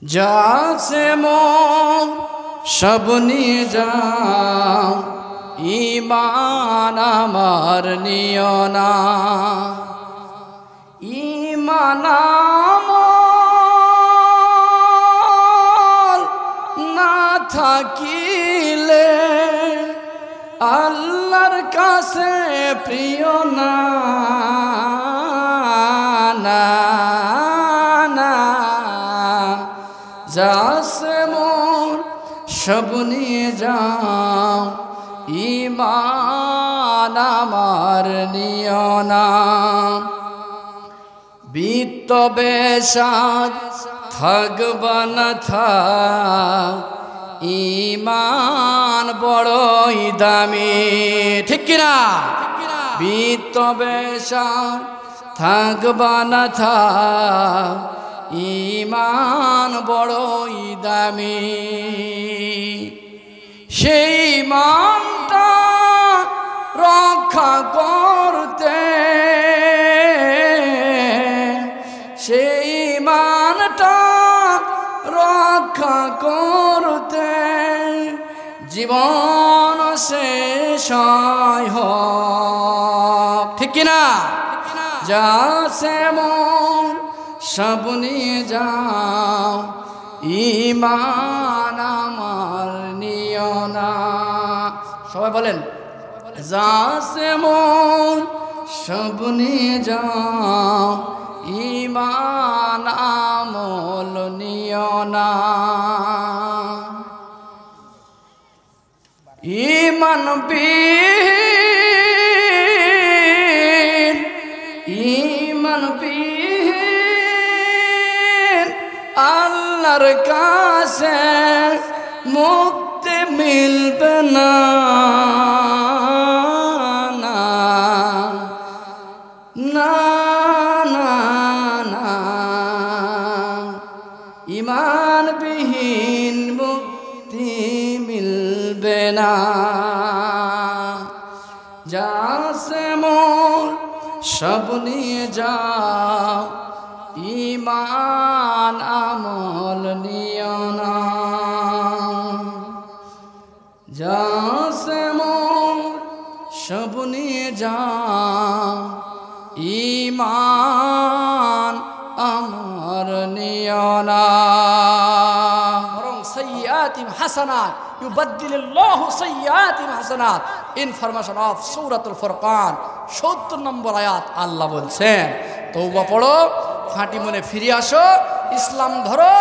যাচ্ছে মন সব নিয়ে যাও, ঈমান আমার নিও না। ঈমান আমার না থাকিলে আল্লাহর কাছে প্রিয় না। যাচ্ছে মন সব নিয়ে যাও, ঈমান আমার নিও না। বিত্ত বেশাদ থাকবা না থাক, ঈমান বড়ই দামি। ঠিক কিনা? বিত্ত বেশাদ থাকবা না থাক, ঈমান বড়ই দামি। সেই ঈমানটা রক্ষা করতে, সেই ঈমানটা রক্ষা করতে জীবন শেষ হোক। ঠিক কিনা? যাচ্ছে মন সব নিয়ে যাও, ঈমান আমার নিও না। সবাই বলেন, যাচ্ছে মন সব নিয়ে যাও, ঈমান আমল নিও না। ঈমান বীর, ঈমান বীর আল্লাহর কাছে মুক্তি মিলবে না। ঈমান বিহীন মুক্তি মিলবে না। যাচ্ছে মন সব নিয়ে যাও, ঈমান আমল নিও না। যাচ্ছে মন সব নিয়ে যাও, ঈমান আমার নিও না। বরং সাইয়্যাতিম হাসানাত ইউবাদদিলুল্লাহু সাইয়্যাতিম হাসানাত। ইনফরমেশন অফ সূরাতুল ফুরকান ৭০ নম্বর আয়াত। আল্লাহ বলছেন, তওবা পড়ো, খাঁটি মনে ফিরে আসো, ইসলাম ধরো,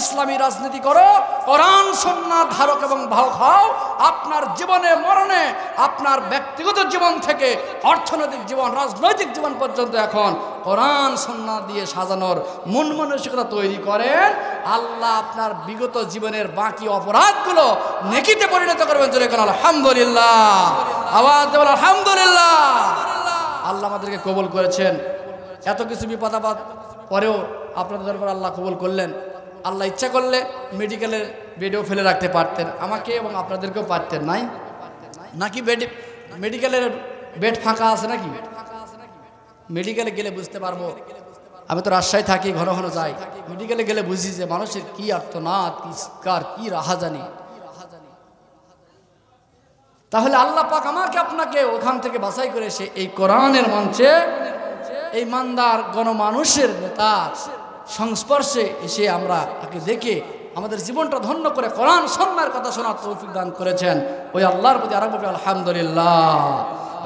ইসলামী রাজনীতি করো, কোরআন সুন্নাহ ধারক এবং বাহক হও। আপনার জীবনে মরণে, আপনার ব্যক্তিগত জীবন থেকে অর্থনৈতিক জীবন, রাজনৈতিক জীবন পর্যন্ত এখন কোরআন সুন্নাহ দিয়ে সাজানোর মন মানসিকতা তৈরি করেন। আল্লাহ আপনার বিগত জীবনের বাকি অপরাধগুলো নেকিতে পরিণত করবেন। জোরে বলেন আলহামদুলিল্লাহ। আওয়াজ দিয়ে বলেন আলহামদুলিল্লাহ। আল্লাহ আমাদেরকে কবুল করেছেন। এত কিছু বিপদ আপদ পরেও আপনাদের দরবার আল্লাহ কবুল করলেন। আল্লাহ ইচ্ছা করলে মেডিকেলের বেডেও ফেলে রাখতে পারতেন, আমাকে এবং আপনাদেরকেও পারতেন। নাই নাকি মেডিকেলের বেড ফাঁকা আছে নাকি? মেডিকেলে গেলে বুঝতে পারবো। আমি তো রাজশাহী থাকি, ঘন ঘন যাই। মেডিকেলে গেলে বুঝি যে মানুষের কি আর্তনাদ, কি চিৎকার, কি রাহাজানি। তাহলে আল্লাহ পাক আমাকে আপনাকে ওখান থেকে বাছাই করে এসে এই কোরআনের মঞ্চে এই ইমানদার গণমানুষের নেতার সংস্পর্শে এসে আমরা তাকে দেখে আমাদের জীবনটা ধন্য করে কোরআন সুন্নাহর কথা শোনার তৌফিক দান করেছেন। ওই আল্লাহর প্রতি আরেকবার আলহামদুলিল্লাহ।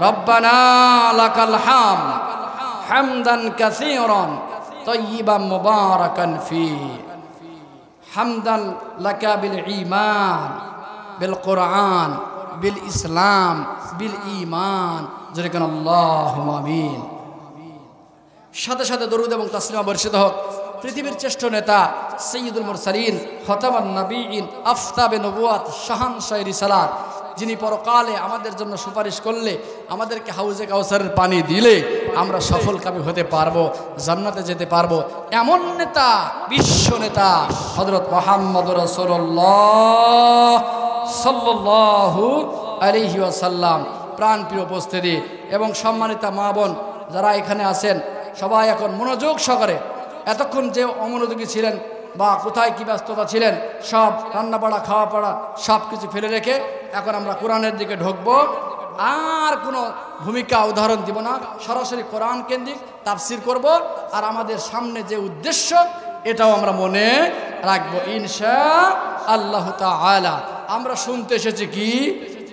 রব্বানা লাকাল হামদ হামদান কাসীরান তাইয়িবান মুবারাকান ফি। হামদান লাকা বিল ঈমান বিল কোরআন বিল ইসলাম বিল ঈমান। জোরে বলেন আল্লাহুম্মা আমিন। সাথে সাথে দরুদ এবং তাসলিমা বর্ষিত হোক পৃথিবীর শ্রেষ্ঠ নেতা সৈয়দুল মুরসালিন, খতামান নবীন, আফতাবে নবুয়াত, শাহানশাহ রিসালাত, যিনি পরকালে আমাদের জন্য সুপারিশ করলে, আমাদেরকে হাউজে কাউসারের পানি দিলে আমরা সফলকামী হতে পারবো, জান্নাতে যেতে পারবো। এমন নেতা, বিশ্ব নেতা হযরত মুহাম্মদ রাসূলুল্লাহ সাল্লাল্লাহু আলাইহি ওয়াসাল্লাম। প্রাণপ্রিয় উপস্থিতি এবং সম্মানিতা মা বোন যারা এখানে আছেন, সবাই এখন মনোযোগ সহকারে, এতক্ষণ যে অমনোযোগী ছিলেন বা কোথায় কি ব্যস্ততা ছিলেন, সব রান্না বাড়া খাওয়া পড়া সব কিছু ফেলে রেখে এখন আমরা কোরআনের দিকে ঢুকবো। আর কোনো ভূমিকা উদাহরণ দিব না, সরাসরি কোরআন কেন্দ্রিক তাফসির করব। আর আমাদের সামনে যে উদ্দেশ্য এটাও আমরা মনে রাখবো ইনশাআল্লাহু তাআলা। আমরা শুনতে এসেছি কি?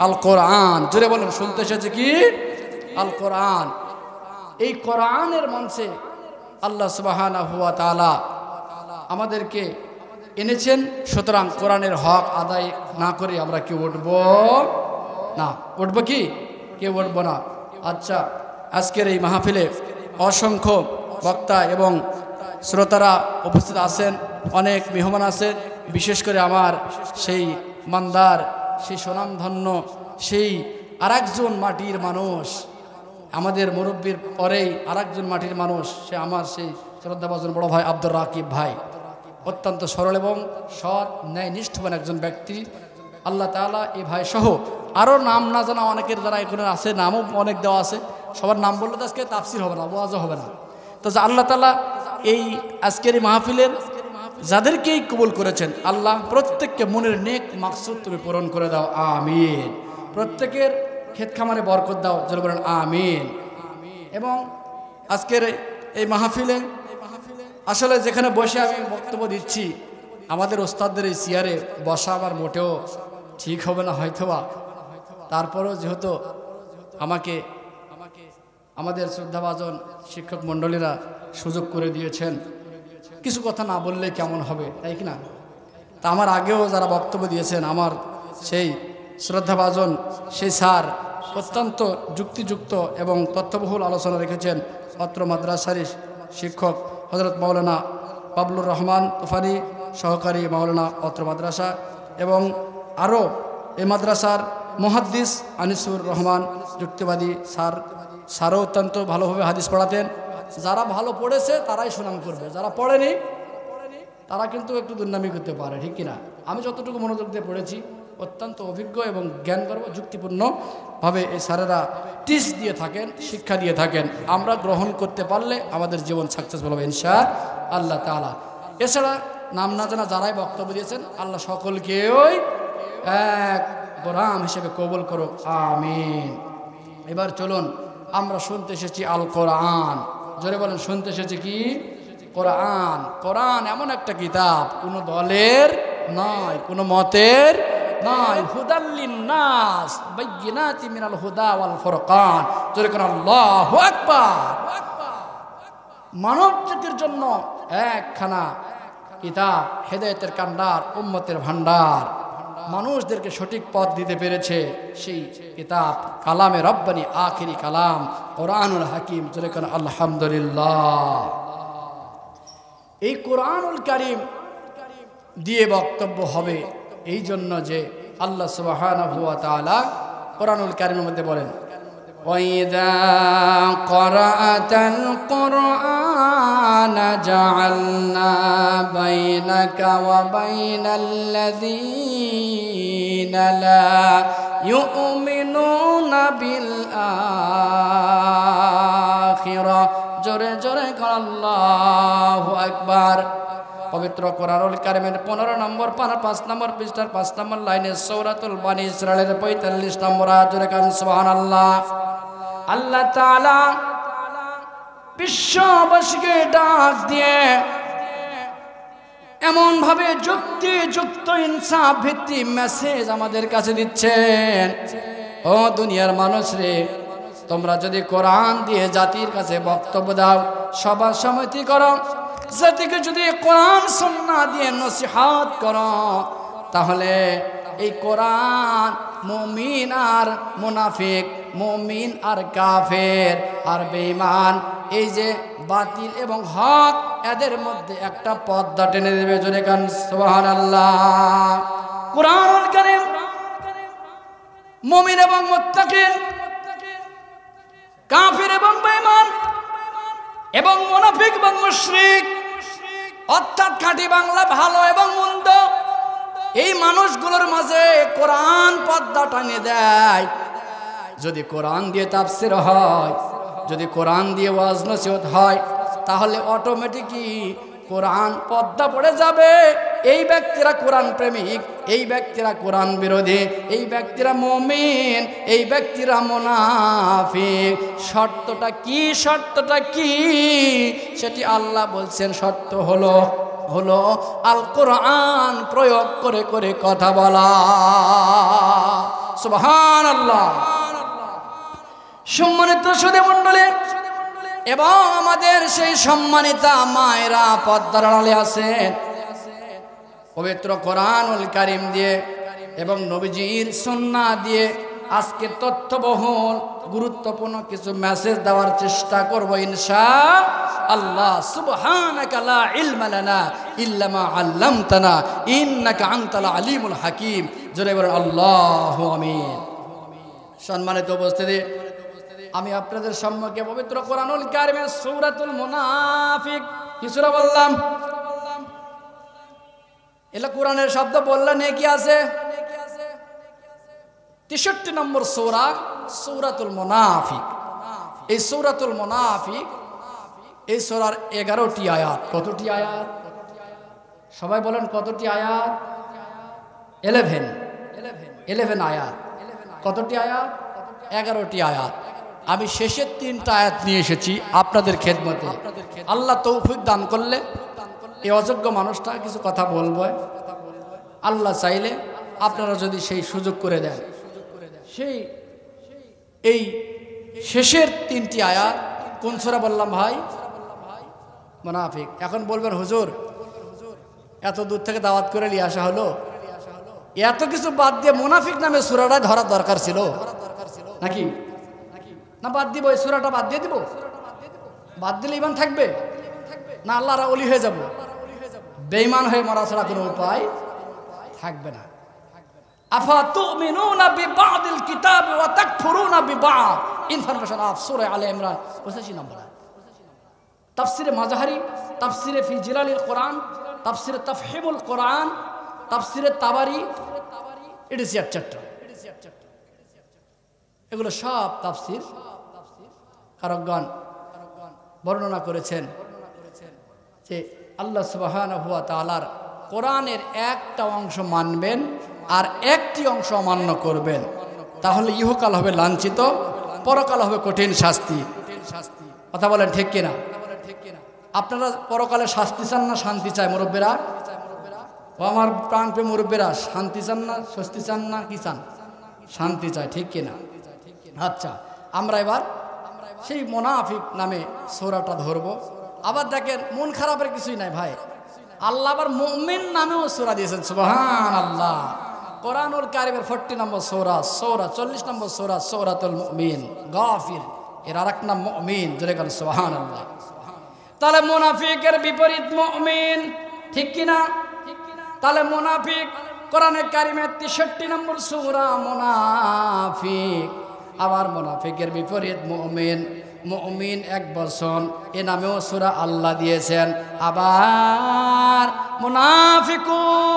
আল কোরআন। জোরে বলেন, শুনতে এসেছি কি? আল কোরআন। এই কোরআনের মঞ্চে আল্লাহ সুবহানাহু ওয়া তাআলা আমাদেরকে এনেছেন, সুতরাং কোরআনের হক আদায় না করে আমরা কি উঠব না? উঠব কি? কেউ উঠব না। আচ্ছা, আজকের এই মাহফিলে অসংখ্য বক্তা এবং শ্রোতারা উপস্থিত আছেন, অনেক মেহমান আছেন। বিশেষ করে আমার সেই মান্দার, সেই সুনামধন্য, সেই আরেকজন মাটির মানুষ, আমাদের মুরব্বীর পরেই আরেকজন মাটির মানুষ, সে আমার সেই শ্রদ্ধাভাজন বড় ভাই আব্দুর রাকিব ভাই। অত্যন্ত সরল এবং সৎ ন্যায়নিষ্ঠবান একজন ব্যক্তি। আল্লাহ তাআলা এই ভাই সহ আরও নাম না জানা অনেকের যারা এখানে আছে, নামও অনেক দেওয়া আছে, সবার নাম বললে তো আজকে তাফসির হবে না, ওয়াজও হবে না। তো আল্লাহ তাআলা এই আজকের এই মাহফিলের যাদেরকেই কবুল করেছেন, আল্লাহ প্রত্যেককে মনের নেক মাকসুদ তুমি পূরণ করে দাও, আমিন। প্রত্যেকের ক্ষেত খামারে বরকত দাও, যারা বলেন আমিন। এবং আজকের এই মাহফিলে আসলে যেখানে বসে আমি বক্তব্য দিচ্ছি, আমাদের ওস্তাদদের এই চেয়ারে বসা আমার মোটেও ঠিক হবে না হয়তোবা, তারপরেও যেহেতু আমাকে আমাদের শ্রদ্ধাভাজন শিক্ষক মণ্ডলীরা সুযোগ করে দিয়েছেন, কিছু কথা না বললে কেমন হবে, তাই কি না? তা আমার আগেও যারা বক্তব্য দিয়েছেন, আমার সেই শ্রদ্ধাভাজন সেই স্যার অত্যন্ত যুক্তিযুক্ত এবং তথ্যবহুল আলোচনা রেখেছেন। অত্র মাদ্রাসার শিক্ষক হযরত মাওলানা বাবলুর রহমান তুফানি, সহকারী মাওলানা অত্র মাদ্রাসা, এবং আরও এই মাদ্রাসার মুহাদ্দিস আনিসুর রহমান যুক্তিবাদী স্যারও অত্যন্ত ভালোভাবে হাদিস পড়াতেন। যারা ভালো পড়েছে তারাই সুনাম করবে, যারা পড়েনি তারা কিন্তু একটু দুর্নামি করতে পারে, ঠিক কিনা? আমি যতটুকু মনোযোগ দিয়ে পড়েছি, অত্যন্ত অভিজ্ঞ এবং জ্ঞানগর্ভ যুক্তিপূর্ণভাবে এই স্যারেরা টিচ দিয়ে থাকেন, শিক্ষা দিয়ে থাকেন। আমরা গ্রহণ করতে পারলে আমাদের জীবন সাকসেসফুল হবে ইনশাআল্লাহ তাআলা। এছাড়া নাম না জানা যারাই বক্তব্য দিয়েছেন, আল্লাহ সকলকেই এক গোলাম হিসেবে কবুল করুক, আমিন। এবার চলুন, আমরা শুনতে এসেছি আল কোরআন। জোরে বলেন, শুনতে এসেছি কি? কোরআন। কোরআন এমন একটা কিতাব, কোনো দলের নয়, কোনো মতের নয়। হুদাল লিন্নাস বাইয়িনাতিন মিনাল হুদা ওয়াল ফুরকান। জোরে করে আল্লাহু আকবার। মানব জাতির জন্য একখানা কিতাব, হেদায়েতের কান্ডার, উম্মতের ভান্ডার, মানুষদেরকে সঠিক পথ দিতে পেরেছে সেই কিতাব কালামে রব্বানি, আখিরি কালাম কোরআনুল হাকিম। জোরে করে আলহামদুলিল্লাহ। এই কোরআনুল কারীম দিয়ে বক্তব্য হবে এই জন্য যে আল্লাহ সুবহানাহু ওয়া তাআলা কোরআনুল কারীমের মধ্যে বলেন, وَإِذَا قَرَأْتَ الْقُرْآنَ جَعَلْنَا بَيْنَكَ وَبَيْنَ الَّذِينَ لَا يُؤْمِنُونَ بِالْآخِرَةِ। জোরে জোরে আল্লাহু আকবার। পবিত্র কোরআনুল কারীমের 15 নম্বর 5 নম্বর পৃষ্ঠার 5 নম্বর লাইনে সূরাতুল বনী ইসরাঈলের 45 নম্বর আয়াত, জোরে কান সুবহানাল্লাহ। আল্লাহ তাআলা বিশ্ববাসীকে ডাক দিয়ে এমন ভাবে যুক্তিযুক্ত ইনসাফ ভিত্তিক মেসেজ আমাদের কাছে দিচ্ছেন, ও দুনিয়ার মানুষ রে, তোমরা যদি কোরআন দিয়ে জাতির কাছে বক্তব্য দাও, সভা সমিতি করো, জাতিকে যদি কোরআন সুন্নাহ দিয়ে নসিহত করো, তাহলে এই কোরআন মুমিন আর মুনাফিক, মুমিন আর কাফের আর বেঈমান, এই যে বাতিল এবং হক, এদের মধ্যে একটা পর্দা টেনে দেবে। জোরে কান সুবহানাল্লাহ। কোরআনুল কারীম মুমিন এবং মুত্তাকিন, কাফের এবং বেঈমান এবং মুনাফিক এবং মুশরিক, অর্থাৎ খাঁটি বাংলা ভালো এবং মন্দ, এই মানুষগুলোর মাঝে কোরআন পর্দা টানিয়ে দেয়। যদি কোরআন দিয়ে তাফসীর হয়, যদি কোরআন দিয়ে ওয়াজ নসিহত হয়, তাহলে অটোমেটিকই কোরআন পর্দা পড়ে যাবে, এই ব্যক্তিরা কোরআন প্রেমিক, এই ব্যক্তিরা কোরআন বিরোধী, এই ব্যক্তিরা মুমিন, এই ব্যক্তিরা মুনাফিক। শর্তটা কি? শর্তটা কি? সেটি আল্লাহ বলছেন, শর্ত হলো আল কোরআন প্রয়োগ করে করে কথা বলা। সুবহানাল্লাহ। সম্মানিত সুধী মণ্ডলী এবং আমাদের সেই সম্মানিতা মায়েরা পর্দার আড়ালে আছেন, পবিত্র কোরআনুল কারীম দিয়ে এবং নবীজির সুন্নাহ দিয়ে আজকে তথ্যবহুল গুরুত্বপূর্ণ কিছু মেসেজ দেওয়ার চেষ্টা করব ইনশাআল্লাহ। সুবহানাকা লা ইলমা লানা ইল্লা মা আল্লামতানা ইন্নাকা আনতাল আলিমুল হাকিম। জোরে বলেন আল্লাহু আমিন। সম্মানিত উপস্থিতি, আমি আপনাদের সম্মুখে পবিত্র কোরআনুল কারীমের সূরাতুল মুনাফিক কি সূরা বললাম? এলা কোরআনের শব্দ বললে নেকি আছে। 63 নম্বর সূরা সূরাতুল মুনাফিক। এই সূরাতুল মুনাফিক, এই সূরার 11টি আয়াত। কতটি আয়াত? সবাই বলেন কতটি আয়াত? 11 আয়াত। কতটি আয়াত? 11টি আয়াত। আমি শেষের 3টা আয়াত নিয়ে এসেছি আপনাদের খেদমতে। আল্লাহ তৌফিক দান করলে এই অযোগ্য মানুষটা কিছু কথা বলবে, আল্লাহ চাইলে আপনারা যদি সেই সুযোগ করে দেন, সেই এই শেষের 3টি আয়াত কোন সূরা বললাম ভাই? মুনাফিক। এখন বলবেন হুজুর এত দূর থেকে দাওয়াত করে নিয়ে আসা হলো, এত কিছু বাদ দিয়ে মুনাফিক নামে সূরাটা ধরার দরকার ছিল নাকি? না বাদ দিব? এই সূরাটা বাদ দিয়ে দিব? বাদ দিলে ঈমান থাকবে না আল্লাহর ওলি হয়ে যাব? বেঈমান হয়ে মরা ছাড়া কোনো উপায় থাকবে না। আফা তুমিনুনা বিবাদিল কিতাব ওয়া তাকফুরুনা বিবাদ। ইনফরমেশন অফ সূরা আলে ইমরান 85 নম্বর। তাফসিরে মাজাহারি, তাফসিরে ফি জিলালিল কোরআন, তাফসিরে তাফহিমুল কোরআন, তাফসিরে তাবারি, এটা 74টা। এগুলো সব তাফসির কারকগণ বর্ণনা করেছেন যে আল্লাহ সুবহানাহু ওয়া তাআলার কোরআনের একটা অংশ মানবেন আর একটি অংশ অমান্য করবেন, তাহলে ইহকাল হবে লাঞ্ছিত, পরকাল হবে কঠিন শাস্তি। কথা বলেন ঠিক কিনা? আপনারা পরকালে শাস্তি চান না শান্তি চায় মুরব্বীরা? ও আমার প্রাণপ্রিয় মুরব্বীরা, শান্তি চান না স্বস্তি চান না কি চান? শান্তি চায়, ঠিক কিনা? আচ্ছা, আমরা এবার সেই মুনাফিক নামে সূরাটা ধরব। আবার দেখেন মন খারাপের কিছুই নাই ভাই, আল্লাহ আবার মুমিন নামেও সূরা দিয়েছেন। সুবহানাল্লাহ। কোরআনুল কারীমের 40 নম্বর সূরা 40 নম্বর সূরা সূরাতুল মুমিন। গাফির এর আরেক নাম মুমিন। জোরে বলেন সুবহানাল্লাহ। তাহলে মুনাফিকের বিপরীত মুমিন, ঠিক কিনা? তাহলে মুনাফিক কোরআনুল কারীমের 63 নম্বর সূরা মুনাফিক। আবার মুনাফিকের বিপরীত মুমিন। মুমিন 1 বছর এ নামেও সূরা আল্লাহ দিয়েছেন। আবার মুনাফিকুনের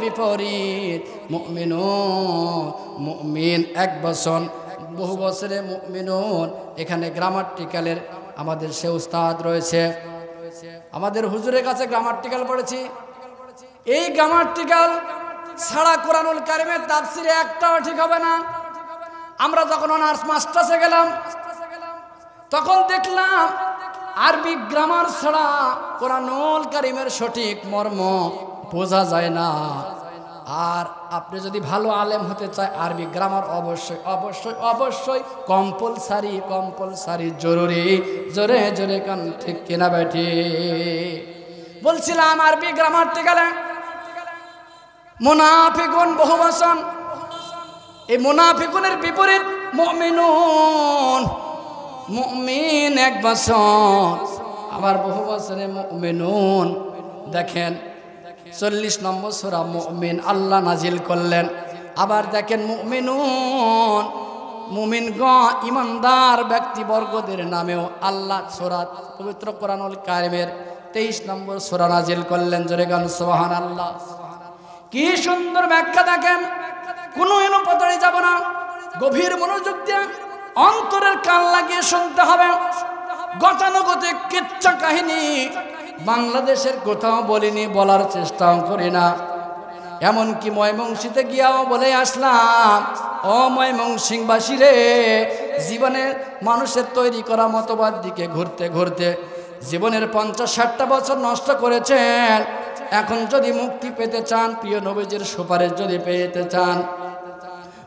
বিপরীত মুমিনুন। মুমিন 1 বছর, বহু বছরে মুমিনুন। এখানে গ্রামাটিক্যালের আমাদের সে উস্তাদ রয়েছে, আমাদের হুজুরের কাছে গ্রামাটিক্যাল পড়েছি। এই গ্রামাটিক্যাল ছাড়া কোরআনুল কারীমের তাফসিরে একটাও ঠিক হবে না। আমরা যখন অনার্স মাস্টার্সে গেলাম তখন দেখলাম আরবি গ্রামার ছাড়া কোরআনুল কারীমের সঠিক মর্ম বোঝা যায় না। আর আপনি যদি ভালো আলেম হতে চায় আরবি গ্রামার অবশ্যই অবশ্যই অবশ্যই কম্পালসারি জরুরি। জোরে জোরে কান ঠিক কিনা বেঠি? বলছিলাম আরবি গ্রামাটিক্যালে মুনাফিকুন বহুবচন। এই মুনাফিকুনের বিপরীত মুমিনুন। মুমিন 1 বছর, আবার বহু বছরে মুমিনুন। দেখেন 40 নম্বর সূরা মুমিন আল্লাহ নাজিল করলেন। আবার দেখেন মুমিনুন, মুমিনগণ ইমানদার ব্যক্তিবর্গদের নামেও আল্লাহ সূরা পবিত্র কোরআনুল কারীমের 23 নম্বর সূরা নাজিল করলেন। জোরে গান সুবহানাল্লাহ। কি সুন্দর ব্যাখ্যা! দেখেন কোনো এলোপাতাড়ি যাব না, গভীর মনোযোগ দিয়ে অন্তরের কান লাগিয়ে শুনতে হবে। গতানুগতিক কিচ্ছা কাহিনী বাংলাদেশের কোথাও বলিনি, বলার চেষ্টাও করি না। এমনকি ময়মনসিংহে গিয়াও বলে আসলাম, ও ময়মনসিংহবাসী রে, জীবনের মানুষের তৈরি করা মতবাদ দিকে ঘুরতে ঘুরতে জীবনের 50-60টা বছর নষ্ট করেছেন। এখন যদি মুক্তি পেতে চান, প্রিয় নবীজির সুপারিশ যদি পেতে চান,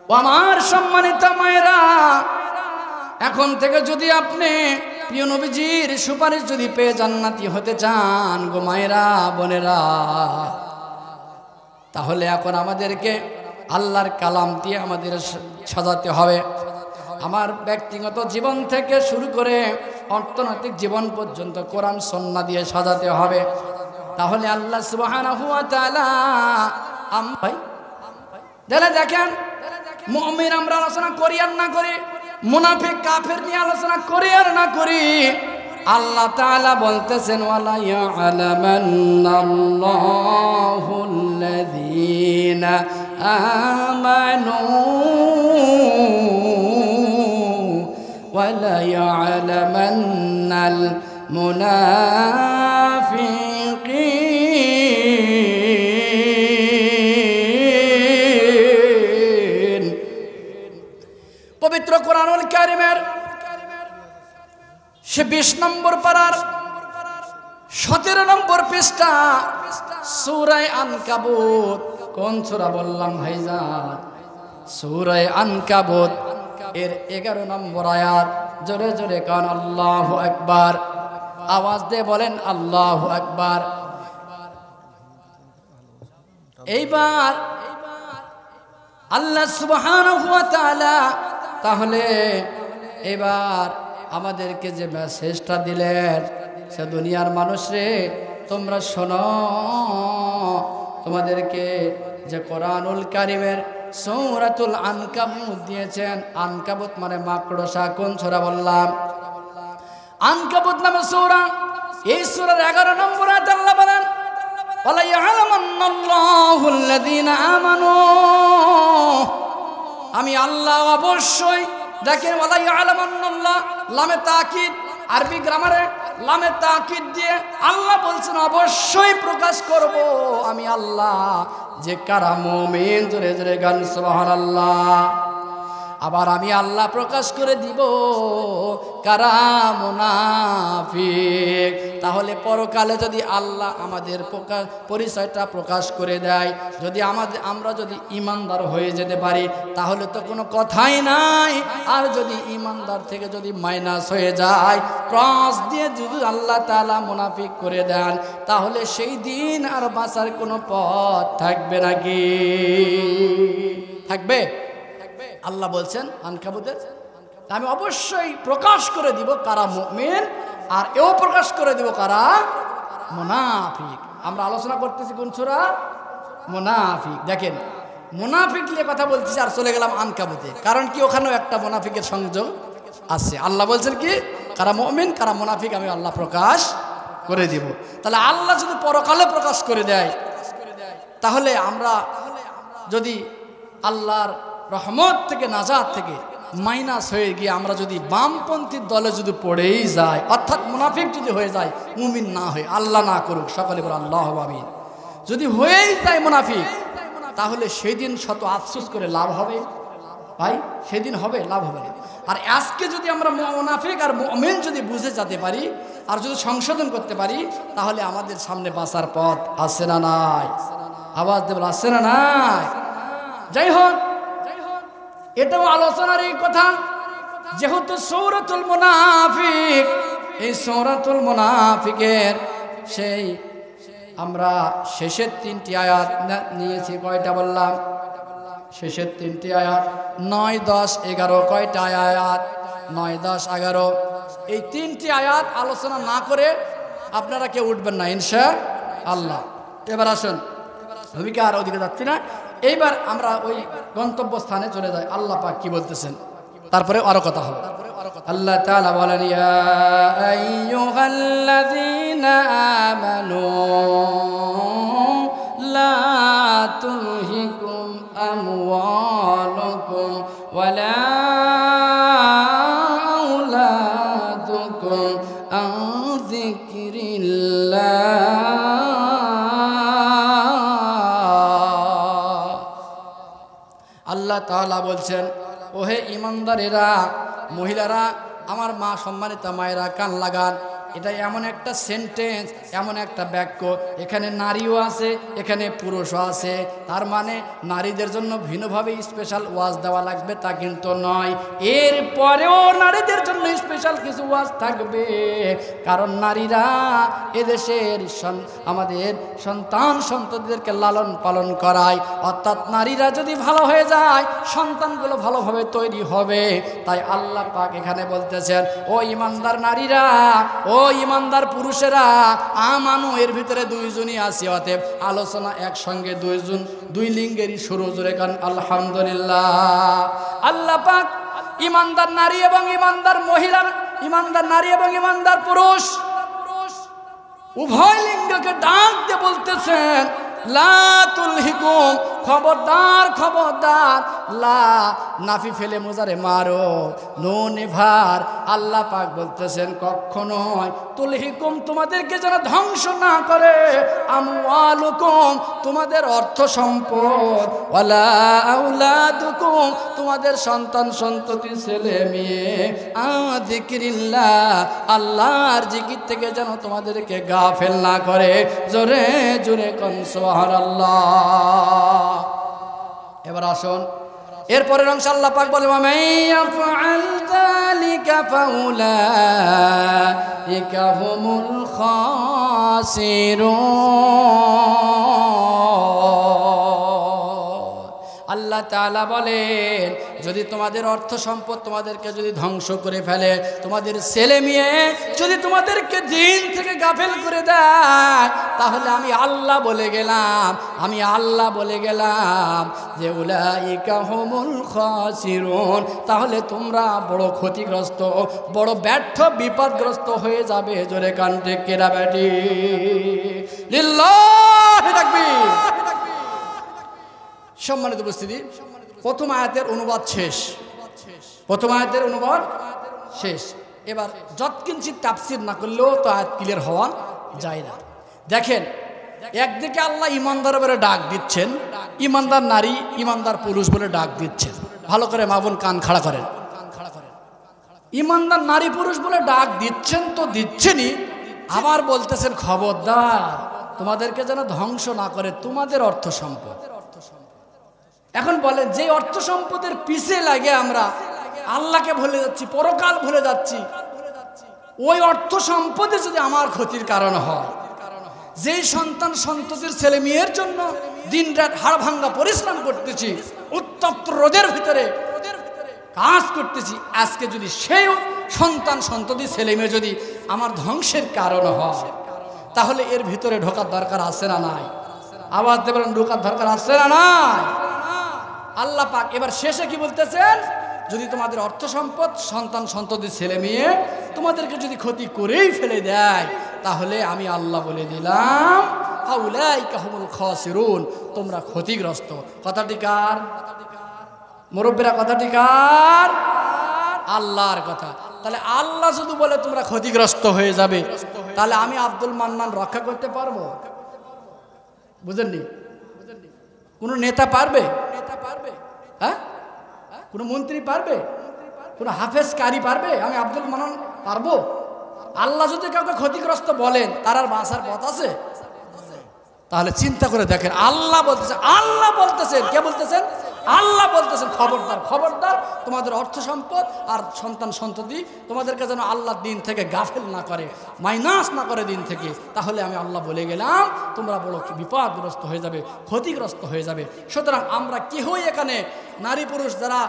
ও আমার সম্মানিত মায়েরা, এখন থেকে যদি আপনি প্রিয় নবীজির সুপারিশ যদি পেয়ে জান্নাতি হতে চান গো মায়েরা বোনেরা, তাহলে এখন আমাদেরকে আল্লাহর কালাম দিয়ে আমাদের সাজাতে হবে। আমার ব্যক্তিগত জীবন থেকে শুরু করে অর্থনৈতিক জীবন পর্যন্ত কোরআন সুন্নাহ দিয়ে সাজাতে হবে। তাহলে আল্লাহ সুবহানাহু ওয়া তাআলা ভাই দেখেন, মুমিন আমরা আলোচনা করি আর না করি, মুনাফিক কাফের নিয়ে আলোচনা করি আর না করি, আল্লাহ তাআলা বলতেছেন, ওয়ালা ইয়ালামান্নাল্লাহুল্লাযীনা আমানু ওয়ালা ইয়ালামান্নাল মুনাফিকিন। পবিত্র কোরআনুল কারীমের সে 20 নম্বর পারার 17 নম্বর পৃষ্ঠা সূরা আনকাবুত। কোন সূরা বললাম ভাইজান? সূরা আনকাবুত এর 11 নম্বর আয়াত। জোরে জোরে কান আল্লাহু আকবার, আওয়াজ দিয়ে বলেন আল্লাহু আকবার। এইবার আল্লাহ সুবহানাহু ওয়া তাআলা তাহলে এবার আমাদেরকে যে মেসেজটা দিলেন, সে দুনিয়ার মানুষরে তোমরা শোনো, তোমাদেরকে যে কোরআনুল কারীমের সূরাতুল আনকাবুত দিয়েছেন। আনকাবুত মানে মাকড়সা। কোন সূরা বললাম? আনকাবুত নামে সূরা। এই সূরার 11 নম্বর আয়াতে আল্লাহ বলেন, ওয়ালা ইয়ালামান্নাল্লাহুল্লাযীনা আমানু, আমি আল্লাহ অবশ্যই, দেখেন ওয়ালা ইয়ালামান্নাল্লাহ, লামে তাকিদ, আরবি গ্রামারে লামে তাকিদ দিয়ে আল্লাহ বলছেন অবশ্যই প্রকাশ করব আমি আল্লাহ যে কারা মুমিন। জোরে জোরে গান সুবহানাল্লাহ। আবার আমি আল্লাহ প্রকাশ করে দিব কারা মুনাফিক। তাহলে পরকালে যদি আল্লাহ আমাদের পরিচয়টা প্রকাশ করে দেয়, যদি আমরা যদি ইমানদার হয়ে যেতে পারি, তাহলে তো কোনো কথাই নাই। আর যদি ইমানদার থেকে যদি মাইনাস হয়ে যায়, ক্রস দিয়ে যদি আল্লাহ তাআলা মুনাফিক করে দেন, তাহলে সেই দিন আর বাঁচার কোনো পথ থাকবে নাকি? থাকবে? আল্লাহ বলছেন আনকাবুতে, আমি অবশ্যই প্রকাশ করে দিব কারা মুমিন, আর এও প্রকাশ করে দিব কারা মুনাফিক। আমরা আলোচনা করতেছি কোন সূরা? মুনাফিক। দেখেন, মুনাফিক নিয়ে কথা বলতেছি আর চলে গেলাম আনকাবুতে, কারণ কি ওখানেও একটা মুনাফিকের সংযোগ আছে। আল্লাহ বলছেন কি, কারা মুমিন কারা মুনাফিক আমি আল্লাহ প্রকাশ করে দিব। তাহলে আল্লাহ যদি পরকালে প্রকাশ করে দেয়, তাহলে আমরা যদি আল্লাহর রহমত থেকে, নাজাত থেকে মাইনাস হয়ে গিয়ে আমরা যদি বামপন্থীর দলে যদি পড়েই যায়, অর্থাৎ মুনাফিক যদি হয়ে যায়, মুমিন না হয়, আল্লাহ না করুক, সকলে বলে আল্লাহু আমিন, যদি হয়েই যায় মুনাফিক, তাহলে সেদিন শত আফসোস করে লাভ হবে ভাই? সেদিন হবে? লাভ হবে না। আর আজকে যদি আমরা মুনাফিক আর মুমিন যদি বুঝে যেতে পারি আর যদি সংশোধন করতে পারি, তাহলে আমাদের সামনে বাঁচার পথ আছে না নাই? আওয়াজ দেব, আছে না নাই? যাই হোক, এটাও আলোচনার এই কথা, যেহেতু সূরাতুল মুনাফিক, এই সূরাতুল মুনাফিকের সেই আমরা শেষের 3টি আয়াত নিয়েছি। কয়টা বললাম? শেষের 3টি আয়াত 9, 10, 11। কয়টা আয়াত? 9, 10, 11। এই 3টি আয়াত আলোচনা না করে আপনারা কেউ উঠবেন না ইনশাআল্লাহ। এবার আসুন, ভূমিকা আর ওদিকে যাচ্ছি না, এইবার আমরা ওই গন্তব্যস্থানে চলে যাই। আল্লাহ পাক কি বলতেছেন, তারপরে আরো কথা হবে। আল্লাহ তাআলা বলেন, ইয়া আইয়ুহাল্লাযীনা আমানু লা তুলহিকুম আমওয়ালুকুম ওয়ালা আওলাদুকুম আন যিকরিল্লাহ আল্লাহ তাআলা বলছেন, ওহে ঈমানদারেরা, মহিলারা, আমার মা সম্মানিতা মায়েরা কান লাগান, এটা এমন একটা সেন্টেন্স, এমন একটা বাক্য, এখানে নারীও আছে, এখানে পুরুষও আছে। তার মানে নারীদের জন্য ভিন্নভাবে স্পেশাল ওয়াজ দেওয়া লাগবে তা কিন্তু নয়। এরপরেও নারীদের জন্য স্পেশাল কিছু ওয়াজ থাকবে, কারণ নারীরা এদেশের আমাদের সন্তান সন্ততিদেরকে লালন পালন করায়। অর্থাৎ নারীরা যদি ভালো হয়ে যায়, সন্তানগুলো ভালোভাবে তৈরি হবে। তাই আল্লাহ পাক এখানে বলতেছেন, ও ঈমানদার নারীরা, ও ঈমানদার পুরুষেরা, আমানু এর ভিতরে দুইজনই আছে, অতএব আলোচনা একসঙ্গে দুইজন, দুই লিঙ্গেরই শুরু। জোরে কান আলহামদুলিল্লাহ। আল্লাহ পাক ঈমানদার নারী এবং ঈমানদার মহিলা, ঈমানদার নারী এবং ঈমানদার পুরুষ উভয় লিঙ্গকে ডাক দিয়ে বলতেছেন, লা তুলহিকুম, খবরদার খবরদার, লা নাফি ফেলে মোজারে মারো, নুন ভার। আল্লাহ পাক বলতেছেন কখনোই তুলহিকুম, তোমাদেরকে যেন ধ্বংস না করে, আমওয়ালুকুম, তোমাদের অর্থ সম্পদ, ওয়ালা আউলাদুকুম, তোমাদের সন্তান সন্ততি ছেলে মেয়ে, যিকরিল্লাহ, আল্লাহর জিকির থেকে যেন তোমাদেরকে গাফেল না করে। জোরে জোরে কোন সুবহানাল্লাহ। এবার আসুন, এরপরের অংশ আল্লাহ পাক বলে, ওয়া মাইয়াফআল যালিকা ফাউলাইকা হুমুল খাসিরুন। আল্লাহ তাআলা বলেন, যদি তোমাদের অর্থ সম্পদ তোমাদেরকে যদি ধ্বংস করে ফেলে, তোমাদের ছেলে মেয়ে যদি তোমাদেরকে দিন থেকে গাফেল করে দেয়, তাহলে আমি আল্লাহ বলে গেলাম, আমি আল্লাহ বলে গেলাম যে উলাইকা হুমুল খাসিরুন, তাহলে তোমরা বড় ক্ষতিগ্রস্ত, বড় ব্যর্থ বিপদগ্রস্ত হয়ে যাবে। জোরে কান ঠিক কিনা বেটি? লিল্লাহি তাকবীর। সম্মানিত উপস্থিতি, প্রথম আয়াতের অনুবাদ শেষ, প্রথম আয়াতের অনুবাদ শেষ। এবার যৎকিঞ্চিত তাফসীর না করলেও তো আয়াত ক্লিয়ার হওয়া যায় না। দেখেন, একদিকে আল্লাহ ঈমানদার বলে ডাক দিচ্ছেন, ঈমানদার নারী ঈমানদার পুরুষ বলে ডাক দিচ্ছেন। ভালো করে মা বোন কান খাড়া করেন। ঈমানদার নারী পুরুষ বলে ডাক দিচ্ছেন তো দিচ্ছেনই, আবার বলতেছেন খবরদার তোমাদেরকে যেন ধ্বংস না করে তোমাদের অর্থ সম্পদ। এখন বলেন, যে অর্থ সম্পদের পিছে লাগে আমরা আল্লাহকে ভুলে যাচ্ছি, পরকাল ভুলে যাচ্ছি, ওই অর্থ সম্পদে যদি আমার ক্ষতির কারণ হয়, যেই সন্তান সন্ততির ছেলে মেয়ের জন্য দিনরাত হাড় ভাঙ্গা পরিশ্রম করতেছি, উত্তপ্ত রোদের ভিতরে কাজ করতেছি, আজকে যদি সেই সন্তান সন্ততি ছেলে মেয়ে যদি আমার ধ্বংসের কারণ হয়, তাহলে এর ভিতরে ঢোকার দরকার আছে না নাই? আওয়াজ দেবেন, ঢোকার দরকার আছে না নাই? আল্লাহ পাক এবার শেষে কি বলতেছেন, যদি তোমাদের অর্থ সম্পদ সন্তান সন্ততি ছেলে মেয়ে তোমাদেরকে যদি ক্ষতি করেই ফেলে দেয়, তাহলে আমি আল্লাহ বলে দিলাম ফাউলাইকা হুমুল খাসিরুন, তোমরা ক্ষতিগ্রস্ত। কথাটি কার? মুরব্বিরা, কথাটি কার? আল্লাহর কথা। তাহলে আল্লাহ শুধু বলে তোমরা ক্ষতিগ্রস্ত হয়ে যাবে, তাহলে আমি আব্দুল মান্নান রক্ষা করতে পারবো? বুঝেননি? কোন নেতা পারবে? হ্যাঁ, কোন মন্ত্রী পারবে? কোন হাফেজ কারি পারবে? আমি আব্দুল মান্নান পারবো? আল্লাহ যদি কাউকে ক্ষতিগ্রস্ত বলেন, তার আর বাঁচার পথ আছে? তাহলে চিন্তা করে দেখেন, আল্লাহ বলতেছেন, আল্লাহ বলতেছেন, কে বলতেছেন? আল্লাহ বলতেছেন খবরদার খবরদার, তোমাদের অর্থ সম্পদ আর সন্তান সন্ততি তোমাদেরকে যেন আল্লাহর দিন থেকে গাফেল না করে, মাইনাস না করে দিন থেকে। তাহলে আমি আল্লাহ বলে গেলাম তোমরা বড় বিপদগ্রস্ত হয়ে যাবে, ক্ষতিগ্রস্ত হয়ে যাবে। সুতরাং আমরা কেহই এখানে নারী পুরুষ যারা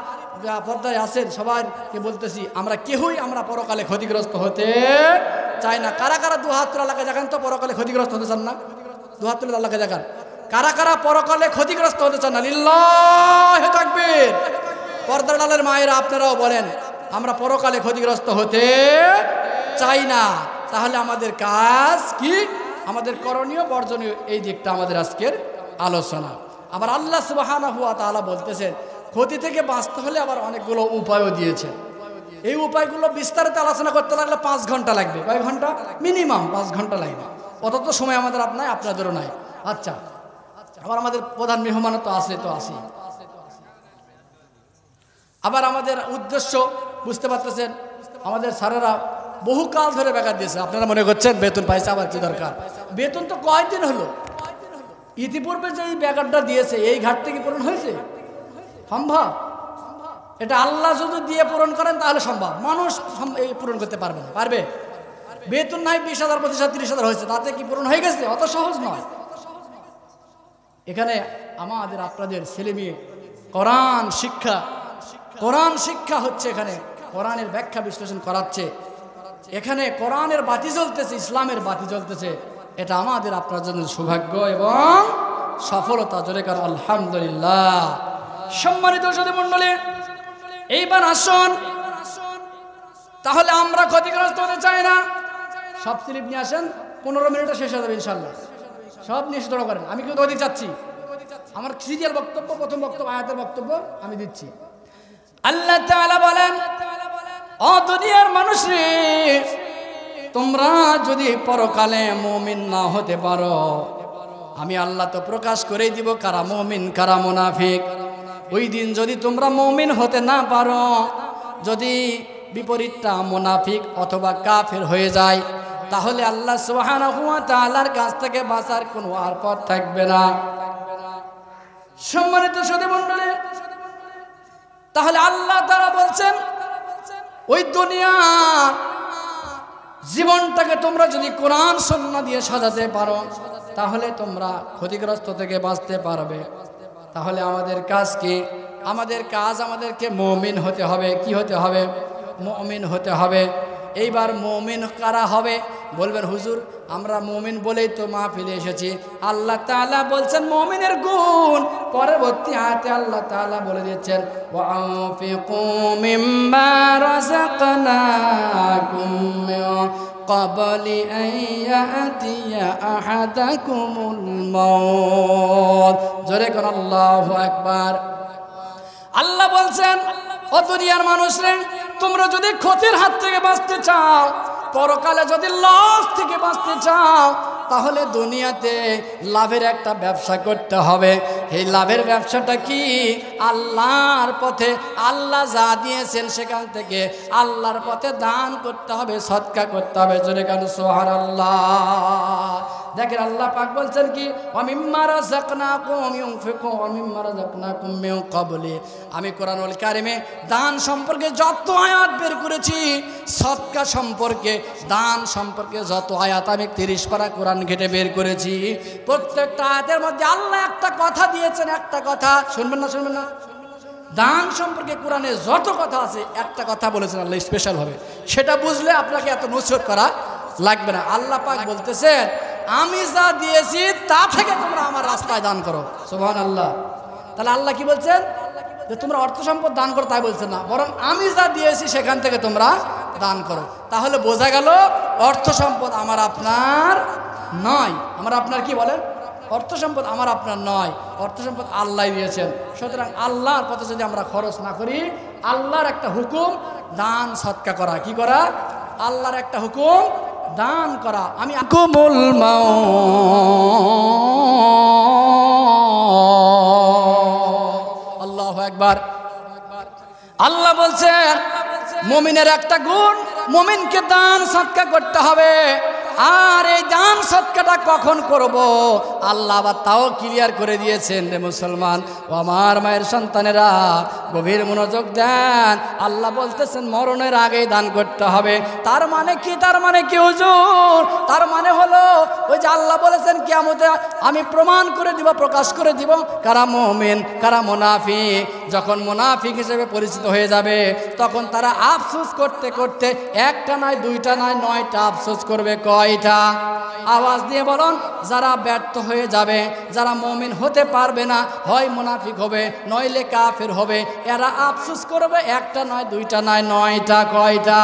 পর্দায় আছেন সবাইকে বলতেছি, আমরা কেহই আমরা পরকালে ক্ষতিগ্রস্ত হতে চাই না। কারা কারা দু হাত তুলে আল্লাহকে দেখেন তো পরকালে ক্ষতিগ্রস্ত হতে চান না? দু হাত তুলে আল্লাহকে দেখান, কারা কারা পরকালে ক্ষতিগ্রস্ত হতে চান না? লিল্লাহি তাকবীর। পর্দার ডালের মায়েরা আপনারাও বলেন, আমরা পরকালে ক্ষতিগ্রস্ত হতে চাই না। তাহলে আমাদের কাজ কি, আমাদের করণীয় বর্জনীয়, এই দিকটা আমাদের আজকের আলোচনা। আবার আল্লাহ সুবহানাহু ওয়া তাআলা বলতেছেন, ক্ষতি থেকে বাঁচতে হলে আবার অনেকগুলো উপায়ও দিয়েছেন। এই উপায়গুলো বিস্তারিত আলোচনা করতে লাগলে 5 ঘন্টা লাগবে। কয় ঘন্টা? মিনিমাম 5 ঘন্টা লাগবে। অত তো সময় আমাদের নাই, আপনাদেরও নাই। আচ্ছা, আবার আমাদের প্রধান মেহমান তো আছে, তো আসি। আবার আমাদের উদ্দেশ্য বুঝতে পারতেছেন, আমাদের স্যারেরা বহুকাল ধরে বেকার দিয়েছে। আপনারা মনে করছেন বেতন পাইছে, আবার কি দরকার? বেতন তো কয়েকদিন হলো। ইতিপূর্বে যে এই বেকারটা দিয়েছে এই ঘাটতি কি পূরণ হয়েছে? সম্ভব? এটা আল্লাহ যদি দিয়ে পূরণ করেন তাহলে সম্ভব, মানুষ এই পূরণ করতে পারবে না। পারবে? বেতন নাই 20,000 25,000 30,000 হয়েছে, তাতে কি পূরণ হয়ে গেছে? অত সহজ নয়। এখানে আমাদের আপনাদের ছেলে মেয়ে কোরআন শিক্ষা হচ্ছে, এখানে কোরআনের ব্যাখ্যা বিশ্লেষণ করাচ্ছে, এখানে কোরআনের বাতি জ্বলতেছে, ইসলামের বাতি জ্বলতেছে। এটা আমাদের আপনার জন্য সৌভাগ্য এবং সফলতা। জোরে কার আলহামদুলিল্লাহ। সম্মানিত সাথী মণ্ডলী, এইবার আসুন, তাহলে আমরা ক্ষতিগ্রস্ত হতে চাই না। সব স্লিপ নিয়ে আসেন, 15 মিনিটে শেষ হয়ে যাবে ইনশাল্লাহ। সব নিয়ে এসে জড়ো করেন। আমি কিন্তু অধিক চাচ্ছি, আমার সিরিয়াল বক্তব্য, প্রথম বক্তব্য আয়াতের বক্তব্য আমি দিচ্ছি। আল্লাহ তাআলা বলেন, ও দুনিয়ার মানুষ রে, তোমরা যদি পরকালে মুমিন না হতে পারো, আমি আল্লাহ তো প্রকাশ করেই দিব কারা মুমিন কারা মুনাফিক। ওই দিন যদি তোমরা মুমিন হতে না পারো, যদি বিপরীতটা মুনাফিক অথবা কাফের হয়ে যায়, তাহলে আল্লাহ সুবহানাহু ওয়া তাআলার কাছ থেকে বাঁচার কোনো আর পথ থাকবে না। সম্মানিত সাথী মণ্ডলী, তাহলে আল্লাহ তাআলা বলছেন, ওই দুনিয়া জীবনটাকে তোমরা যদি কোরআন সুন্নাহ দিয়ে সাজাতে পারো, তাহলে তোমরা ক্ষতিগ্রস্ত থেকে বাঁচতে পারবে। তাহলে আমাদের কাজ কি? আমাদের কাজ, আমাদেরকে মুমিন হতে হবে। কি হতে হবে? মুমিন হতে হবে। এইবার মুমিন কারা হবে? বলবেন হুজুর আমরা মুমিন বলেই তো মাহফিলে এসেছি। আল্লাহ তাআলা বলছেন মুমিনের গুণ, পরবর্তী আয়াতে আল্লাহ তাআলা বলে দিচ্ছেন, ওয়া আনফিকু মিম্মা রাযাকনাকুম মিন ক্বাবলি আন ইয়াতিয়া আহাদাকুমুল মাউত। জোরে কোন আল্লাহু আকবার। আল্লাহ বলছেন, ও দুনিয়ার মানুষরে, তোমরা যদি ক্ষতির হাত থেকে বাঁচতে চাও, পরকালে যদি লস থেকে বাঁচতে চাও, তাহলে দুনিয়াতে লাভের একটা ব্যবসা করতে হবে। এই লাভের ব্যবসাটা কি? আল্লাহর পথে, আল্লাহ যা দিয়েছেন সেখান থেকে আল্লাহর পথে দান করতে হবে, সদকা করতে হবে। জোরে কান সুবহানাল্লাহ। দেখেন আল্লাহ পাক বলছেন কি, ওয়া মিম্মা রাযাকনাকুম ইউনফিকু ওয়া মিম্মা রাযাকনাকুম মিন ক্বাবলি। আমি কোরআনুল কারিমে দান সম্পর্কে যত আয়াত বের করেছি, সদকা সম্পর্কে, দান সম্পর্কে যত আয়াত আমি 30 পারা কোরআন ঘেটে বের করেছি, প্রত্যেকটা আয়াতের মধ্যে আল্লাহ একটা কথা দিয়েছেন। একটা কথা শুনবেন না? শুনবেন না? দান সম্পর্কে কোরআনে যত কথা আছে, একটা কথা বলেছেন আল্লাহ স্পেশাল ভাবে। সেটা বুঝলে আপনাকে এত নসিহত করা লাগবে না। আল্লাহ পাক বলতেছেন, আমি যা দিয়েছি তা থেকে তোমরা আমার রাস্তায় দান করো। সুবহানাল্লাহ। তাহলে আল্লাহ কি বলছেন? যে তোমরা অর্থ সম্পদ দান করো তাই বলছেন না, বরং আমি যা দিয়েছি সেখান থেকে তোমরা দান করো। তাহলে বোঝা গেল অর্থ সম্পদ আমার আপনার নয়। আমার আপনার কি বলেন? অর্থ সম্পদ আমার আপনার নয়, অর্থ সম্পদ আল্লাহ দিয়েছেন। সুতরাং আল্লাহর পথে যদি আমরা খরচ না করি, আল্লাহর একটা হুকুম দান সদকা করা। কি করা? আল্লাহর একটা হুকুম দান করা। আমি কুমুল মাউত। আল্লাহু আকবার। আল্লাহ বলছেন মুমিনের একটা গুণ, মুমিনকে দান সদকা করতে হবে। আর এই দান সদকাটা কখন করব? আল্লাহ আবার তাও ক্লিয়ার করে দিয়েছেন। রে মুসলমান ও আমার মায়ের সন্তানেরা, গভীর মনোযোগ দেন। আল্লাহ বলতেছেন মরণের আগেই দান করতে হবে। তার মানে কি? তার মানে কি হুজুর? তার মানে হলো ওই যে আল্লাহ বলেছেন কিয়ামতে আমি প্রমাণ করে দিব, প্রকাশ করে দিব কারা মুমিন কারা মুনাফিক। যখন মুনাফিক হিসেবে পরিচিত হয়ে যাবে, তখন তারা আফসোস করতে করতে একটা নয়, দুইটা নয়, 9টা আফসোস করবে। কয়টা? আওয়াজ দিয়ে বলুন। যারা ব্যর্থ হয়ে যাবে, যারা মুমিন হতে পারবে না, হয় মুনাফিক হবে নইলে কাফের হবে, এরা আফসোস করবে একটা নয়, দুইটা নয়, 9টা। কয়টা?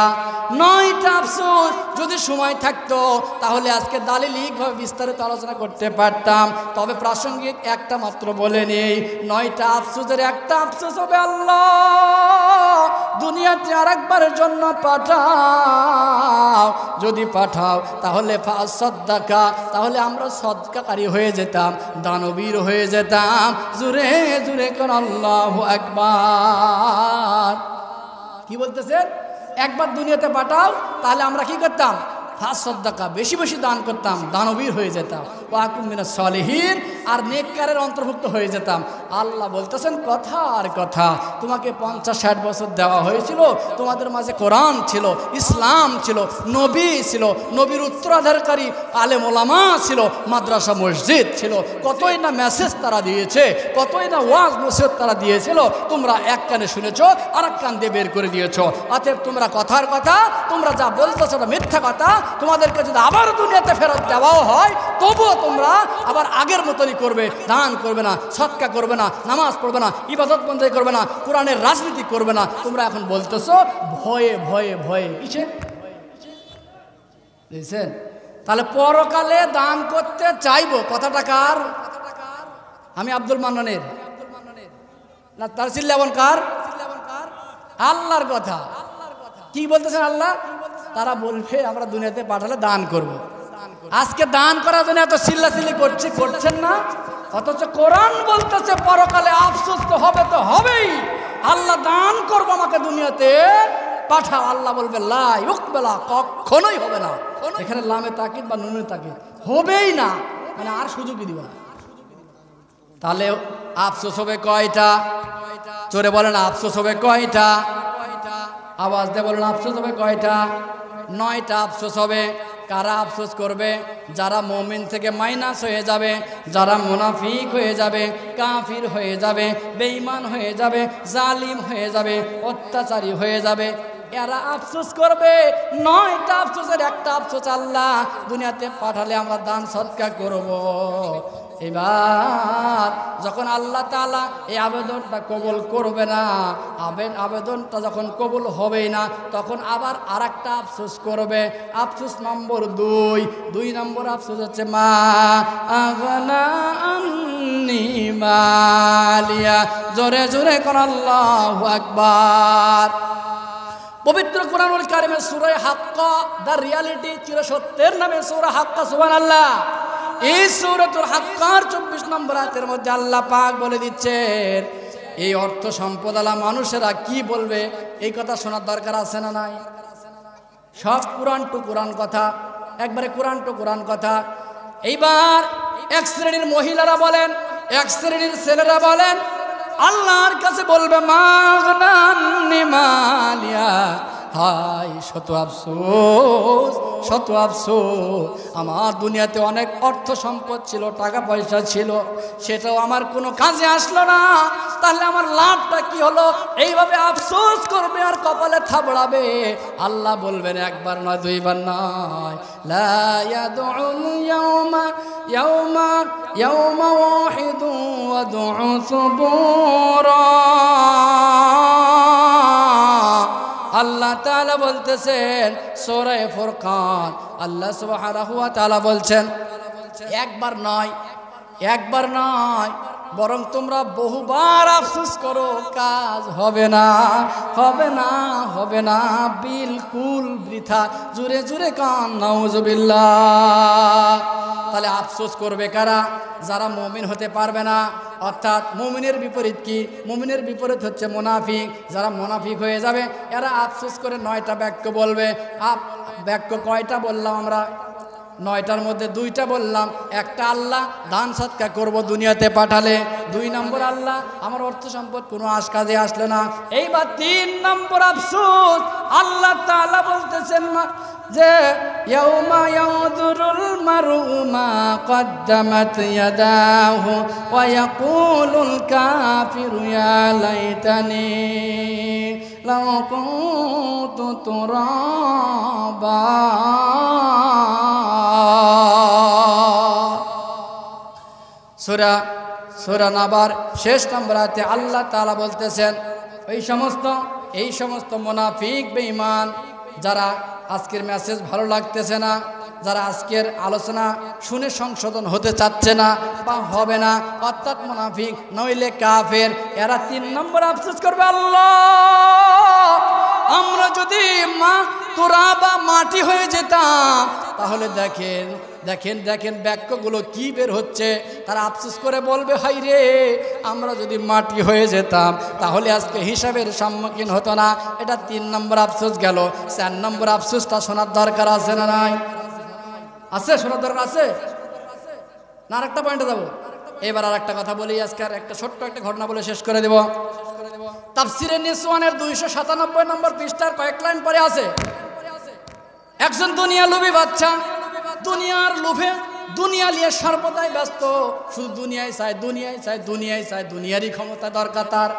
9টা আফসোস। যদি সময় থাকতো তাহলে আজকে দালিলিকভাবে বিস্তারিত আলোচনা করতে পারতাম, তবে প্রাসঙ্গিক একটা মাত্র বলে নেই। 9টা আফসোসের একটা আফসোস আফসোস হবে, আল্লাহ দুনিয়াতে আরেকবারের জন্য পাঠাও, যদি পাঠাও তাহলে ফাসাদ্দাকা, তাহলে আমরা সদকাকারী হয়ে যেতাম, দানবীর হয়ে যেতাম। জোরে জোরে কোন আল্লাহু আকবার। কি বলতেছেন? একবার দুনিয়াতে পাঠাও তাহলে আমরা কি করতাম? ফাসাদ্দাকা, বেশি বেশি দান করতাম, দানবীর হয়ে যেতাম। ওয়াকুম মিনাস সালিহিন, আর নেককারের অন্তর্ভুক্ত হয়ে যেতাম। আল্লাহ বলতেছেন কথা আর কথা, তোমাকে 50-60 বছর দেওয়া হয়েছিল, তোমাদের মাঝে কোরআন ছিল, ইসলাম ছিল, নবী ছিল, নবীর উত্তরাধিকারী আলেম ওলামা ছিল, মাদ্রাসা মসজিদ ছিল, কতই না মেসেজ তারা দিয়েছে, কতই না ওয়াজ নসিহত তারা দিয়েছিল। তোমরা এক কানে শুনেছ, আর এক কান দিয়ে বের করে দিয়েছ। অতএব তোমরা কথার কথা, তোমরা যা বলতেছ ওটা মিথ্যা কথা। তোমাদেরকে যদি আবার দুনিয়াতে ফেরত দেওয়াও হয়, তবুও তোমরা আবার আগের মতনই করবে, দান করবে না, সৎকা করবে না, নামাজ পড়বে না, ইবাদত বন্দেগী করবে না, কোরআনের রাজনীতি করবে না। তোমরা এখন বলতেছো ভয়ে ভয়ে ভয়ে, কিসে বুঝছেন? তাহলে পরকালে দান করতে চাইবো, কথাটা কার? আমি আব্দুল মান্নানের না, তার চিল্লাবন কার? আল্লাহর কথা। কি বলতেছেন আল্লাহ? তারা বলবে আমরা দুনিয়াতে পাঠালে দান করব। আজকে দান করার জন্য এত চিল্লাচিল্লি করছেন না, অথচ কোরআন বলতেছে পরকালে আফসোস তো হবে, তো হবেই। আল্লাহ দান করবো, আমাকে দুনিয়াতে পাঠাও। আল্লাহ বলবে লা ইউকবালা, কখনোই হবে না। এখানে লামে তাকিদ বা নুনে তাকিদ, হবেই না, মানে আর সুযোগই দিব না। তাহলে আফসোস হবে কয়টা? চোরে বলেন আফসোস হবে কয়টা? আওয়াজ দিয়ে বলেন আফসোস হবে কয়টা? 9টা আফসোস হবে। কারা আফসোস করবে? যারা মুমিন থেকে মাইনাস হয়ে যাবে, যারা মুনাফিক হয়ে যাবে, কাফির হয়ে যাবে, বেঈমান হয়ে যাবে, জালিম হয়ে যাবে, অত্যাচারী হয়ে যাবে, এরা আফসোস করবে। 9টা আফসোসের একটা আফসোস, আল্লাহ দুনিয়াতে পাঠালে আমরা দান সদকা করব। এবার যখন আল্লাহ তাআলা এই আবেদনটা কবুল করবে না, আবেদনটা যখন কবুল হবেই না, তখন আবার আরেকটা আফসোস করবে। আফসোস নম্বর 2 নম্বর আফসোস হচ্ছে মা আগনা আন্নি মালিয়া। জোরে জোরে কোন আল্লাহু আকবার। পবিত্র কোরআনুল কারীমের সূরা হাক্কা, দ্য রিয়ালিটি, চিরসত্যের নামে সূরা হাক্কা, সুবহানাল্লাহ। এই সূরাতুল হাক্কার 24 নম্বর আয়াতের মধ্যে আল্লাহ পাক বলে দিচ্ছেন, এই অর্থ সম্পদওয়ালা মানুষেরা কি বলবে, এই কথা শোনার দরকার আছে না নাই? সব কোরআন টু কোরআন কথা, একবারে কোরআন টু কোরআন কথা। এইবার এক শ্রেণীর মহিলারা বলেন, এক শ্রেণীর ছেলেরা বলেন, আল্লাহর কাছে বলবে মাগনান্নি মালিয়া, হায় শত আফসোস, শত আফসোস, আমার দুনিয়াতে অনেক অর্থ সম্পদ ছিল, টাকা পয়সা ছিল, সেটাও আমার কোনো কাজে আসলো না, তাহলে আমার লাভটা কি হলো? এইভাবে আফসোস করবে আর কপালে থাবড়াবে। আল্লাহ বলবেন একবার নয়, দুইবার নয়, লা ইয়াদউল ইয়াউমা ওয়াহিদু ওয়াদউ সুবুরা। আল্লাহ তাআলা বলতেছেন সূরা ফুরকান, আল্লাহ সুবহানাহু ওয়া তাআলা বলছেন একবার নয়, একবার নয়, বরং তোমরা বহুবার আফসোস করো, কাজ হবে না, হবে না, হবে না, বিলকুল বৃথা। জোরে জোরে কান নাউজুবিল্লাহ। তাহলে আফসোস করবে কারা? যারা মুমিন হতে পারবে না। অর্থাৎ মুমিনের বিপরীত কি? মুমিনের বিপরীত হচ্ছে মুনাফিক। যারা মুনাফিক হয়ে যাবে এরা আফসোস করে 9টা বাক্য বলবে। বাক্য কয়টা বললাম আমরা? 9টার মধ্যে 2টা বললাম। একটা আল্লাহ দান সৎকার করব দুনিয়াতে পাঠালে, 2 নম্বর আল্লাহ আমার অর্থ সম্পদ কোনো কাজে আসলে না। এইবার 3 নম্বর আফসোস, আল্লাহ তাআলা বলতেছেন যে ইয়াউমা ইয়াউযুরুল মারউ মা কদ্দামাত ইয়াদাহু ওয়া ইয়াকুলুল কাফিরু ইয়া লাইতানি লাউ কুনতু তুরাবা। সূরা নাবার শেষ নম্বর আয়াতে আল্লাহ তাআলা বলতেছেন এই সমস্ত মুনাফিক বেঈমান যারা আজকের মেসেজ ভালো লাগতেছে না, যারা আজকের আলোচনা শুনে সংশোধন হতে চাচ্ছে না বা হবে না, অর্থাৎ মুনাফিক নইলে কাফের, এরা 3 নম্বর আফসোস করবে, আল্লাহ আমরা যদি তোরা বা মাটি হয়ে যেতাম, তাহলে দেখেন দেখেন দেখেন বাক্যগুলো কি বের হচ্ছে। তারা আফসোস করে বলবে, হাই রে আমরা যদি মাটি হয়ে যেতাম তাহলে আজকে হিসাবের সম্মুখীন হতো না। এটা 3 নম্বর আফসোস গেল। 4 নম্বর আফসোসটা শোনার দরকার আছে না নাই? আছে, শোনার দরকার আছে না? আরেকটা পয়েন্টে যাবো। এবার আর একটা কথা বলি, আজকের একটা ছোট্ট একটা ঘটনা বলে শেষ করে দেব। তাফসিরে নিসওয়ানের 297 নম্বর পৃষ্ঠার কয়েক লাইন পরে আছে, একজন দুনিয়া লোভী বাচ্চা, দুনিয়ার লোভে দুনিয়া নিয়ে সর্বদাই ব্যস্ত, শুধু দুনিয়ায় চায়, দুনিয়ায় চায়, দুনিয়ায় চায়, দুনিয়ারই ক্ষমতা দরকার তার।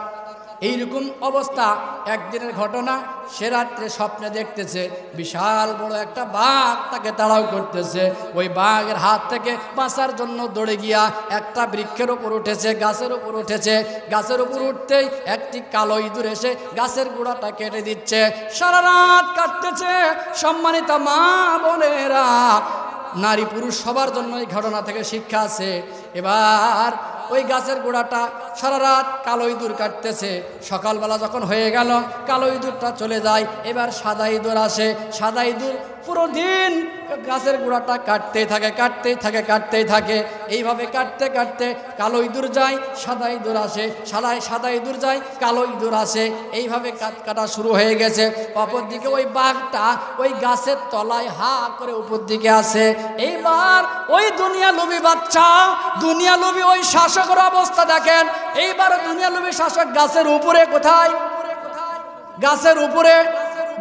এইরকম অবস্থা। একদিনের ঘটনা, সে রাত্রে স্বপ্নে দেখতেছে বিশাল বড় একটা বাঘ তাকে তাড়াও করতেছে। ওই বাঘের হাত থেকে বাঁচার জন্য দৌড়ে গিয়া একটা বৃক্ষের উপর উঠেছে, গাছের উপর উঠেছে। গাছের উপর উঠতেই একটি কালো ইঁদুর এসে গাছের গোড়াটা কেটে দিচ্ছে। সারা রাত কাটতেছে। সম্মানিত মা বোনেরা, নারী পুরুষ সবার জন্য এই ঘটনা থেকে শিক্ষা আছে। এবার ওই গাছের গোড়াটা সারা রাত কালো ইঁদুর কাটতেছে। সকালবেলা যখন হয়ে গেল, কালো ইঁদুরটা চলে যায়। এবার সাদা ইঁদুর আসে। সাদা ইঁদুর পুরো দিন গাছের গোড়াটা কাটতেই থাকে, কাটতেই থাকে, কাটতেই থাকে। এইভাবে কাটতে কাটতে কালো ইঁদুর যায়, সাদা ইঁদুর আসে, সাদা ইঁদুর যায়, কালো ইঁদুর আসে। এইভাবে কাটা শুরু হয়ে গেছে। অপরদিকে ওই বাঘটা ওই গাছের তলায় হা করে উপর দিকে আসে। এইবার ওই দুনিয়া লোভী বাচ্চা, দুনিয়া লোভী ওই শাসকের অবস্থা দেখেন। এইবার দুনিয়া লোভী শাসক গাছের উপরে, কোথায়? গাছের উপরে,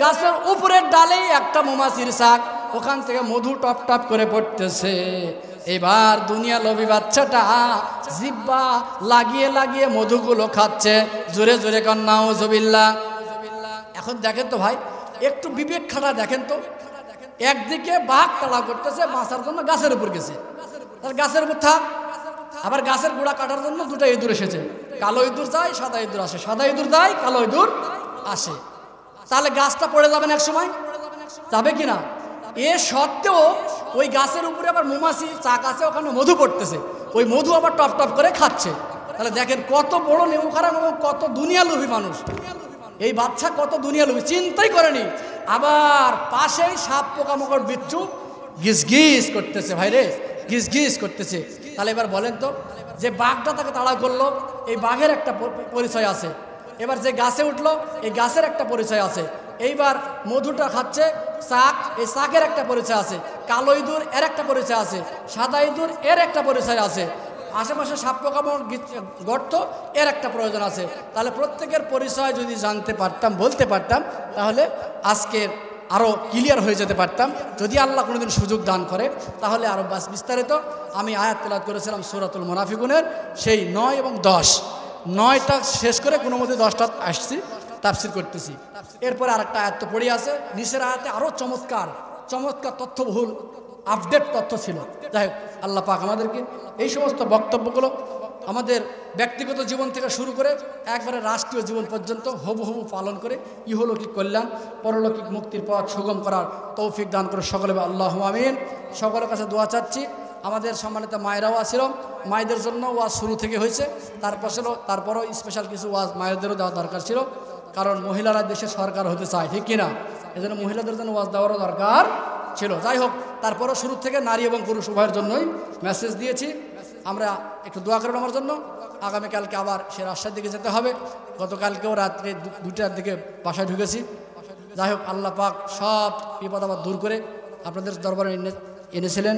গাছের উপরের ডালেই একটা মৌমাছির শাক, ওখান থেকে মধু টপ টপ করে পড়তেছে। এবার দুনিয়া লোভী বাচ্চাটা জিহ্বা লাগিয়ে লাগিয়ে মধুগুলো খাচ্ছে। জোরে জোরে কর নাউজুবিল্লাহ। এখন দেখেন তো ভাই, একটু বিবেক খাটা দেখেন তো। একদিকে বাঘ তাড়া করতেছে, বাঁচার জন্য গাছের উপর গেছে, তার গাছের উপর থাক। আবার গাছের গোড়া কাটার জন্য 2টা ইঁদুর এসেছে। কালো ইঁদুর যায়, সাদা ইঁদুর আসে, সাদা ইঁদুর যায়, কালো ইঁদুর আসে। তাহলে গাছটা পড়ে যাবেন এক সময়, যাবে কিনা? এ সত্ত্বেও ওই গাছের উপরে আবার মৌমাছি চাক আছে, ওখানে মধু পড়তেছে। ওই মধু আবার টপ টপ করে খাচ্ছে। তাহলে দেখেন কত বড় নেমুখারাম এবং কত দুনিয়া লোভী মানুষ। এই বাচ্চা কত দুনিয়া লোভী, চিন্তাই করেনি। আবার পাশেই সাপ পোকামাকড় বিচ্ছু গিজ গিজ করতেছে, ভাই রে গিজ গিজ করতেছে। তাহলে এবার বলেন তো, যে বাঘটা তাকে তাড়া করলো, এই বাঘের একটা পরিচয় আছে। এবার যে গাছে উঠলো, এই গাছের একটা পরিচয় আছে। এইবার মধুটা খাচ্ছে শাক, এই শাকের একটা পরিচয় আছে। কালো ইঁদুর এর একটা পরিচয় আছে, সাদা ইঁদুর এর একটা পরিচয় আছে, আশেপাশে সাপ পোকামাকড় গর্ত এর একটা প্রয়োজন আছে। তাহলে প্রত্যেকের পরিচয় যদি জানতে পারতাম, বলতে পারতাম, তাহলে আজকের আরও ক্লিয়ার হয়ে যেতে পারতাম। যদি আল্লাহ কোনোদিন সুযোগ দান করে, তাহলে আরও বিস্তারিত আমি আয়াত তেলাওয়াত করেছিলাম সূরাতুল মুনাফিকুনের, সেই 9 এবং 10, 9টা শেষ করে কোনো মতে 10টা আসছি, তাফসির করতেছি। এরপরে আরেকটা আয়াত তো পড়ে আছে, নিচের আয়াতে আরও চমৎকার চমৎকার তথ্যবহুল আপডেট তথ্য ছিল। যাই হোক, আল্লাহ পাক আমাদেরকে এই সমস্ত বক্তব্যগুলো আমাদের ব্যক্তিগত জীবন থেকে শুরু করে একবারে রাষ্ট্রীয় জীবন পর্যন্ত হুবহু পালন করে ইহলৌকিক কল্যাণ পরলৌকিক মুক্তির পথ সুগম করার তৌফিক দান করে সকলে আল্লাহুম্মা আমিন। সকলের কাছে দোয়া চাচ্ছি। আমাদের সম্মানিত মায়েরাও আসছিল, মায়েদের জন্য ওয়াজ শুরু থেকে হয়েছে, তারপরও স্পেশাল কিছু ওয়াজ মায়েদেরও দেওয়া দরকার ছিল, কারণ মহিলারা দেশে সরকার হতে চায়, ঠিক কিনা? এজন্য মহিলাদের জন্য ওয়াজ দেওয়ারও দরকার ছিল। যাই হোক, তারপরও শুরু থেকে নারী এবং পুরুষ উভয়ের জন্যই মেসেজ দিয়েছি। আমরা একটু দোয়া করেন আমার জন্য। আগামীকালকে আবার সে রাস্তার দিকে যেতে হবে। গতকালকেও রাত্রে 2টার দিকে বাসায় ঢুকেছি। যাই হোক, আল্লাহ পাক সব বিপদ আবার দূর করে আপনাদের দরবারে এনেছিলেন।